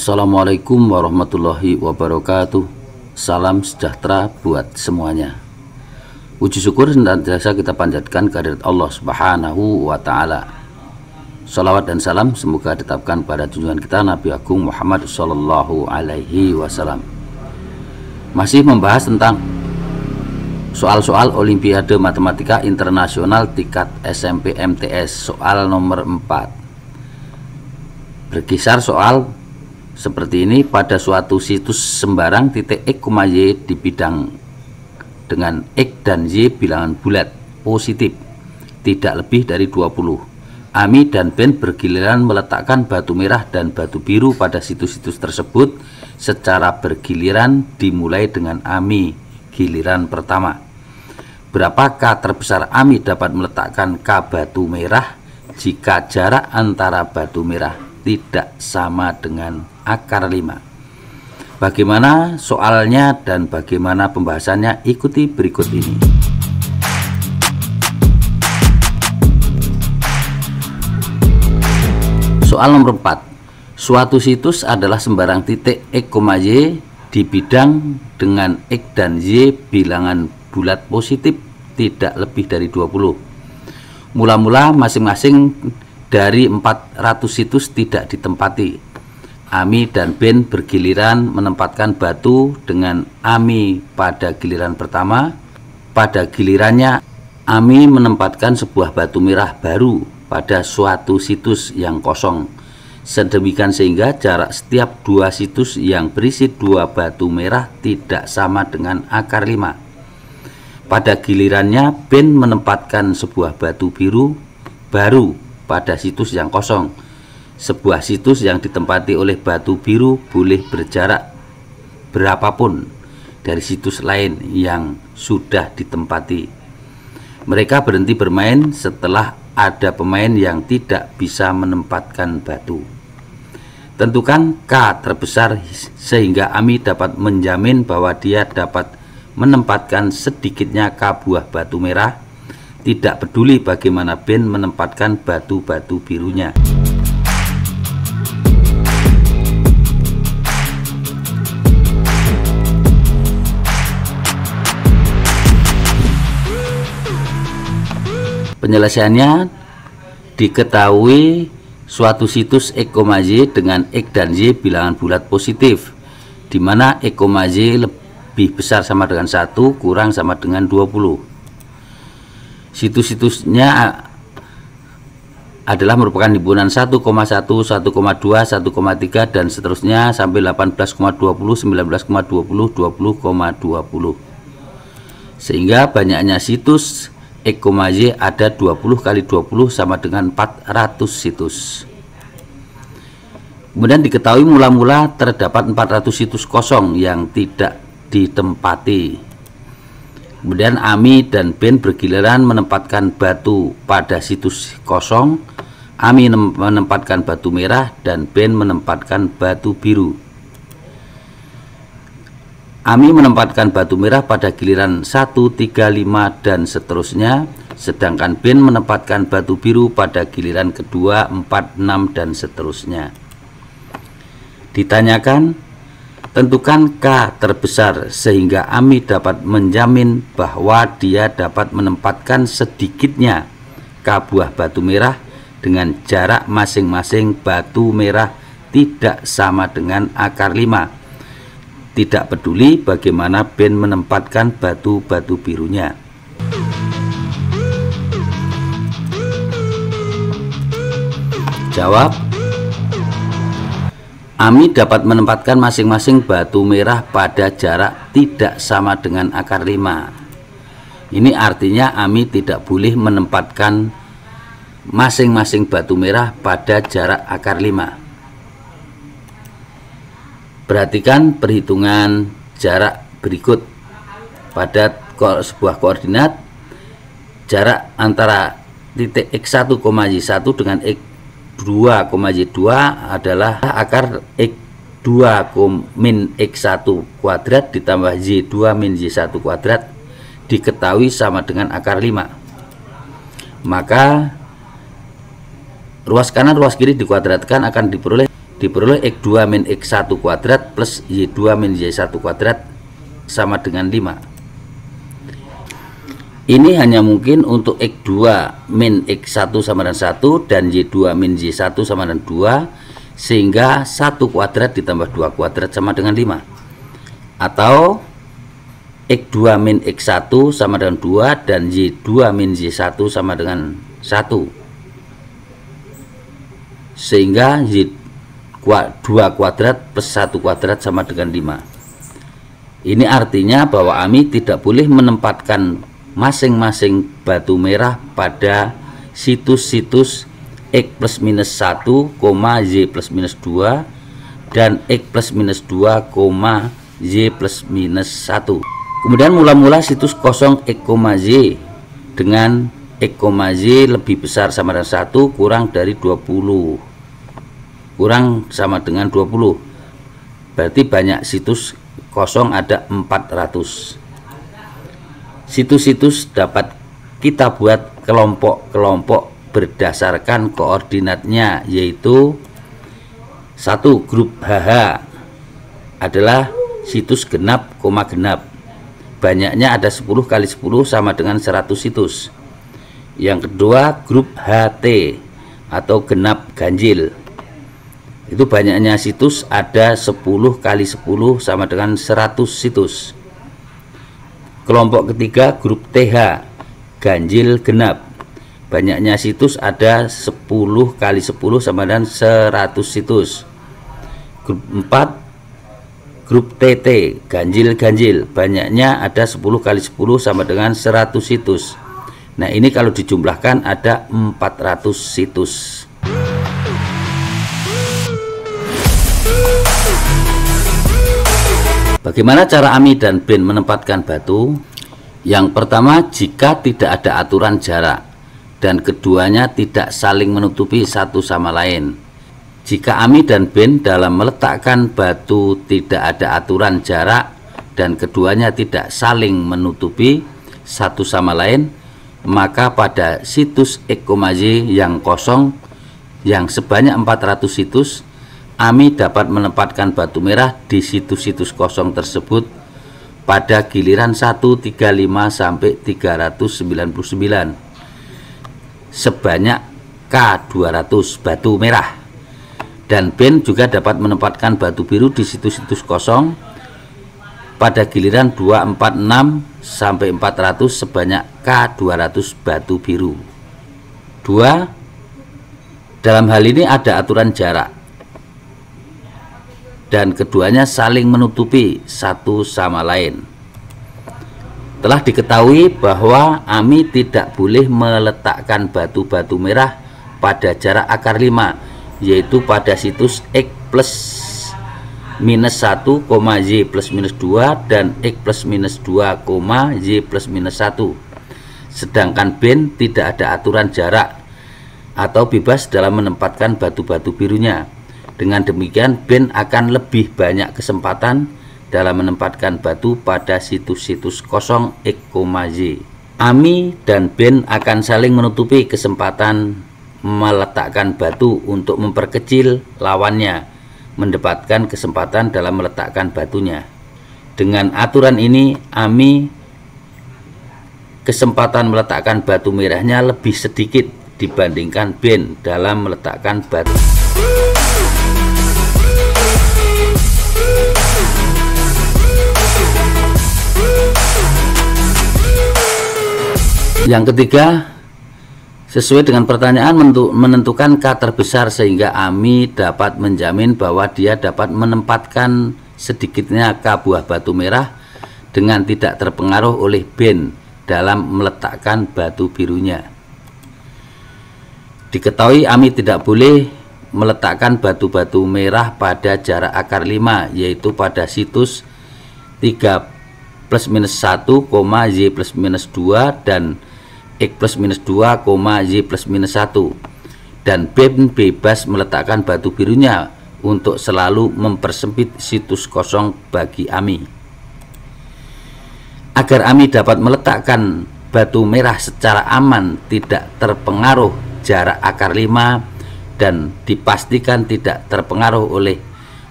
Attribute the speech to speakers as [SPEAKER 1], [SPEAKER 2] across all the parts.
[SPEAKER 1] Assalamualaikum warahmatullahi wabarakatuh. Salam sejahtera buat semuanya. Puji syukur senantiasa kita panjatkan kehadirat Allah Subhanahu wa Ta'ala. Salawat dan salam semoga ditetapkan pada junjungan kita Nabi Agung Muhammad Sallallahu Alaihi Wasallam. Masih membahas tentang soal-soal Olimpiade Matematika Internasional tingkat SMP MTS, soal nomor 4. Berkisar soal seperti ini: pada suatu situs sembarang titik X, Y dibidang dengan X dan Y bilangan bulat positif tidak lebih dari 20. Ami dan Ben bergiliran meletakkan batu merah dan batu biru pada situs-situs tersebut secara bergiliran, dimulai dengan Ami giliran pertama. Berapa K terbesar Ami dapat meletakkan K batu merah jika jarak antara batu merah tidak sama dengan akar 5? Bagaimana soalnya dan bagaimana pembahasannya? Ikuti berikut ini. Soal nomor 4. Suatu situs adalah sembarang titik X, Y dibidang dengan X dan Y bilangan bulat positif tidak lebih dari 20. Mula-mula masing-masing dari 400 situs tidak ditempati. Ami dan Ben bergiliran menempatkan batu dengan Ami pada giliran pertama. Pada gilirannya Ami menempatkan sebuah batu merah baru pada suatu situs yang kosong. Sedemikian sehingga jarak setiap dua situs yang berisi dua batu merah tidak sama dengan akar 5. Pada gilirannya Ben menempatkan sebuah batu biru baru pada situs yang kosong. Sebuah situs yang ditempati oleh batu biru boleh berjarak berapapun dari situs lain yang sudah ditempati. Mereka berhenti bermain setelah ada pemain yang tidak bisa menempatkan batu. Tentukan K terbesar sehingga Ami dapat menjamin bahwa dia dapat menempatkan sedikitnya K buah batu merah, tidak peduli bagaimana Ben menempatkan batu-batu birunya. Penyelesaiannya: diketahui suatu situs X, Y dengan X dan Y bilangan bulat positif, di mana X, Y lebih besar sama dengan 1 kurang sama dengan 20. Situs-situsnya adalah merupakan himpunan 1,1, 1,2, 1,3 dan seterusnya sampai 18,20, 19,20, 20,20. Sehingga banyaknya situs X, Y ada 20 kali 20 sama dengan 400 situs. Kemudian diketahui mula-mula terdapat 400 situs kosong yang tidak ditempati. Kemudian Ami dan Ben bergiliran menempatkan batu pada situs kosong. Ami menempatkan batu merah dan Ben menempatkan batu biru. Ami menempatkan batu merah pada giliran 1, 3, 5 dan seterusnya, sedangkan Ben menempatkan batu biru pada giliran kedua, 4, 6 dan seterusnya. Ditanyakan, tentukan K terbesar sehingga Ami dapat menjamin bahwa dia dapat menempatkan sedikitnya K buah batu merah dengan jarak masing-masing batu merah tidak sama dengan akar 5. Tidak peduli bagaimana Ben menempatkan batu-batu birunya. Jawab: Ami dapat menempatkan masing-masing batu merah pada jarak tidak sama dengan akar 5. Ini artinya Ami tidak boleh menempatkan masing-masing batu merah pada jarak akar 5. Perhatikan perhitungan jarak berikut. Pada sebuah koordinat, jarak antara titik X1, Y1 dengan X2, Y2 adalah akar X2 min X1 kuadrat ditambah Y2 min Y1 kuadrat diketahui sama dengan akar 5. Maka ruas kanan ruas kiri dikuadratkan akan diperoleh diperoleh X2 min X1 kuadrat plus Y2 min Y1 kuadrat sama dengan 5. Ini hanya mungkin untuk X2 min X1 sama dengan 1 dan Y2 min Y1 sama dengan 2, sehingga 1 kuadrat ditambah 2 kuadrat sama dengan 5. Atau X2 min X1 sama dengan 2 dan Y2 min Y1 sama dengan 1, sehingga Y2 kuadrat plus 1 kuadrat sama dengan 5. Ini artinya bahwa AMI tidak boleh menempatkan masing-masing batu merah pada situs-situs X plus minus 1, Y plus minus 2 dan X plus minus 2, Y plus minus 1. Kemudian mula-mula situs kosong X, Y dengan X, Y lebih besar sama dengan 1 kurang dari 20, kurang sama dengan 20, berarti banyak situs kosong, ada 400. Situs-situs dapat kita buat kelompok-kelompok berdasarkan koordinatnya, yaitu 1. Grup HH adalah situs genap, genap. Banyaknya ada 10 kali 10 sama dengan 100 situs. Yang kedua, grup HT atau genap ganjil. Itu banyaknya situs ada 10 kali 10 sama dengan 100 situs. Kelompok ketiga, grup TH ganjil genap. Banyaknya situs ada 10 kali 10 sama dengan 100 situs. Grup 4, grup TT ganjil-ganjil. Banyaknya ada 10 kali 10 sama dengan 100 situs. Nah, ini kalau dijumlahkan ada 400 situs. Bagaimana cara AMI dan BEN menempatkan batu? Yang pertama, jika tidak ada aturan jarak dan keduanya tidak saling menutupi satu sama lain. Jika AMI dan BEN dalam meletakkan batu tidak ada aturan jarak dan keduanya tidak saling menutupi satu sama lain, maka pada situs X, Y yang kosong yang sebanyak 400 situs, AMI dapat menempatkan batu merah di situs-situs kosong tersebut pada giliran 135 sampai 399 sebanyak K200 batu merah. Dan BEN juga dapat menempatkan batu biru di situs-situs kosong pada giliran 246 sampai 400 sebanyak K200 batu biru. 2. Dalam hal ini ada aturan jarak dan keduanya saling menutupi satu sama lain. Telah diketahui bahwa AMI tidak boleh meletakkan batu-batu merah pada jarak akar 5, yaitu pada situs X plus minus 1, Y plus minus 2 dan X plus minus 2, Y plus minus 1. Sedangkan BEN tidak ada aturan jarak atau bebas dalam menempatkan batu-batu birunya. Dengan demikian BEN akan lebih banyak kesempatan dalam menempatkan batu pada situs-situs kosong X, Y. AMI dan BEN akan saling menutupi kesempatan meletakkan batu untuk memperkecil lawannya mendapatkan kesempatan dalam meletakkan batunya. Dengan aturan ini, AMI kesempatan meletakkan batu merahnya lebih sedikit dibandingkan BEN dalam meletakkan batu. Yang ketiga, sesuai dengan pertanyaan, menentukan K terbesar sehingga AMI dapat menjamin bahwa dia dapat menempatkan sedikitnya K buah batu merah dengan tidak terpengaruh oleh BEN dalam meletakkan batu birunya. Diketahui AMI tidak boleh meletakkan batu-batu merah pada jarak akar 5, yaitu pada situs 3 plus minus 1, Y plus minus 2 dan X plus minus 2, Y plus minus 1. Dan BEN bebas meletakkan batu birunya untuk selalu mempersempit situs kosong bagi AMI. Agar AMI dapat meletakkan batu merah secara aman, tidak terpengaruh jarak akar 5 dan dipastikan tidak terpengaruh oleh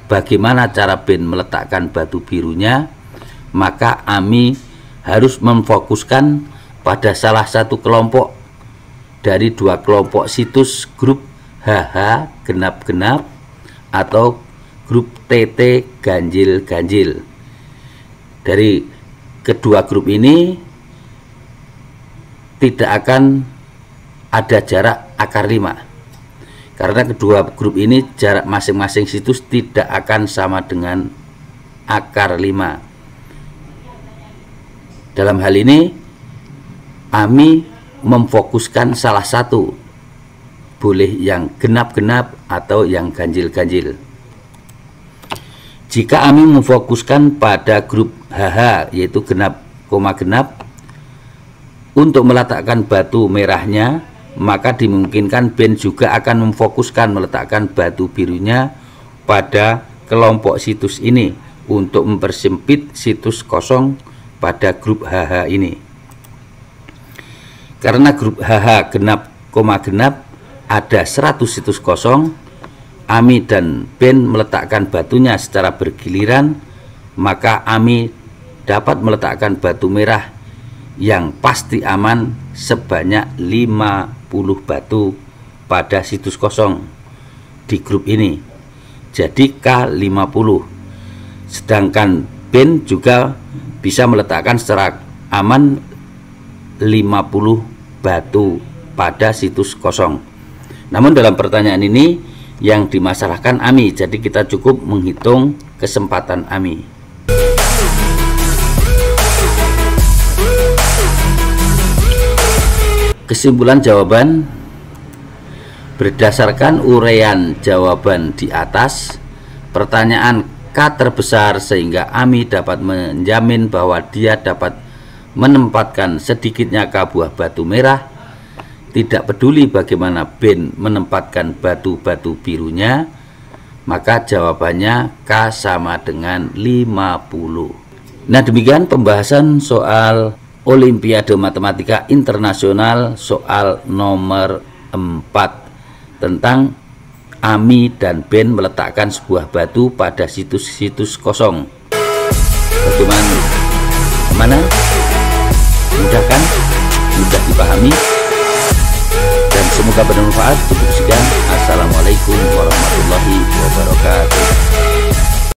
[SPEAKER 1] bagaimana cara Ben meletakkan batu birunya, maka AMI harus memfokuskan pada salah satu kelompok dari dua kelompok situs grup HH genap-genap atau grup TT ganjil-ganjil. Dari kedua grup ini tidak akan ada jarak akar 5, karena kedua grup ini jarak masing-masing situs tidak akan sama dengan akar 5. Dalam hal ini AMI memfokuskan salah satu, boleh yang genap-genap atau yang ganjil-ganjil. Jika AMI memfokuskan pada grup HH yaitu genap, genap untuk meletakkan batu merahnya, maka dimungkinkan Ben juga akan memfokuskan meletakkan batu birunya pada kelompok situs ini untuk mempersempit situs kosong pada grup HH ini. Karena grup HH genap, genap ada 100 situs kosong, AMI dan Ben meletakkan batunya secara bergiliran, maka AMI dapat meletakkan batu merah yang pasti aman sebanyak 50 batu pada situs kosong di grup ini, jadi K50. Sedangkan Ben juga bisa meletakkan secara aman 50 batu pada situs kosong. Namun dalam pertanyaan ini yang dimasalahkan AMI, jadi kita cukup menghitung kesempatan AMI. Kesimpulan jawaban, berdasarkan uraian jawaban di atas, pertanyaan K terbesar sehingga AMI dapat menjamin bahwa dia dapat menempatkan sedikitnya K buah batu merah, tidak peduli bagaimana Ben menempatkan batu-batu birunya, maka jawabannya K sama dengan 50. Nah, demikian pembahasan soal Olimpiade Matematika Internasional soal nomor 4 tentang AMI dan Ben meletakkan sebuah batu pada situs-situs kosong. Bagaimana? Mana? Mudah kan? Mudah dipahami? Dan semoga bermanfaat. Cukup sekian. Assalamualaikum warahmatullahi wabarakatuh.